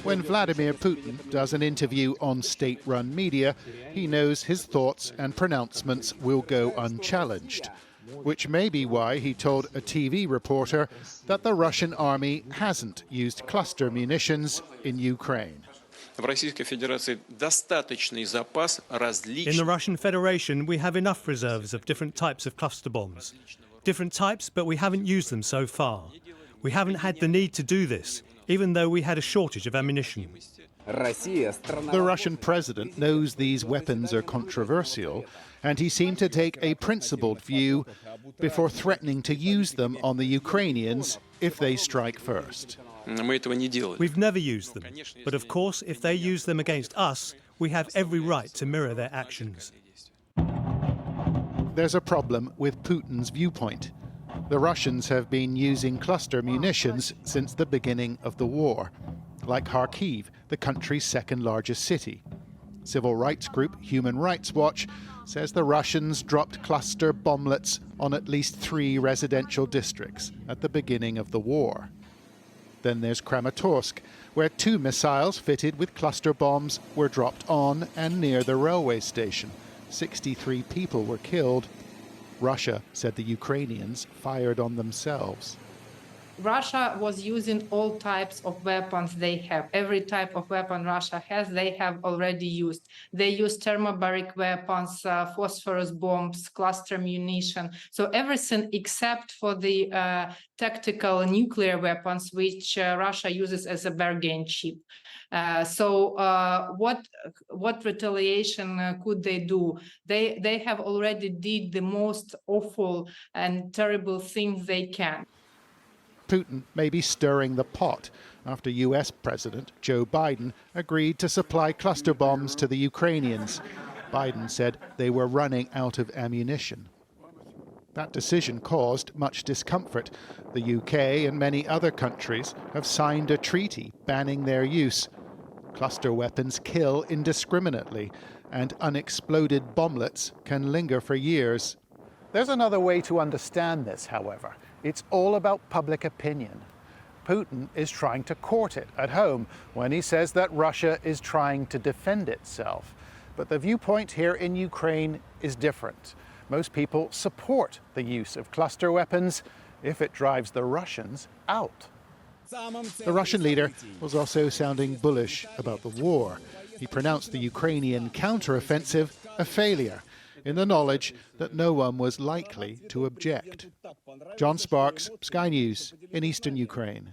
When Vladimir Putin does an interview on state-run media, he knows his thoughts and pronouncements will go unchallenged, which may be why he told a TV reporter that the Russian army hasn't used cluster munitions in Ukraine. In the Russian Federation, we have enough reserves of different types of cluster bombs. Different types, but we haven't used them so far. We haven't had the need to do this, even though we had a shortage of ammunition. The Russian president knows these weapons are controversial, and he seemed to take a principled view before threatening to use them on the Ukrainians if they strike first. We've never used them, but of course, if they use them against us, we have every right to mirror their actions. There's a problem with Putin's viewpoint. The Russians have been using cluster munitions since the beginning of the war, like Kharkiv, the country's second largest city. Civil rights group Human Rights Watch says the Russians dropped cluster bomblets on at least 3 residential districts at the beginning of the war. Then there's Kramatorsk, where 2 missiles fitted with cluster bombs were dropped on and near the railway station. 63 people were killed. Russia said the Ukrainians fired on themselves. Russia was using all types of weapons they have. Every type of weapon Russia has, they have already used. They use thermobaric weapons, phosphorus bombs, cluster munition. So everything except for the tactical nuclear weapons, which Russia uses as a bargain chip. What retaliation could they do? They have already did the most awful and terrible things they can. Putin may be stirring the pot after US President Joe Biden agreed to supply cluster bombs to the Ukrainians. Biden said they were running out of ammunition. That decision caused much discomfort. The UK and many other countries have signed a treaty banning their use. Cluster weapons kill indiscriminately, and unexploded bomblets can linger for years. There's another way to understand this, however. It's all about public opinion. Putin is trying to court it at home when he says that Russia is trying to defend itself. But the viewpoint here in Ukraine is different. Most people support the use of cluster weapons if it drives the Russians out. The Russian leader was also sounding bullish about the war. He pronounced the Ukrainian counteroffensive a failure, in the knowledge that no one was likely to object. John Sparks, Sky News in eastern Ukraine.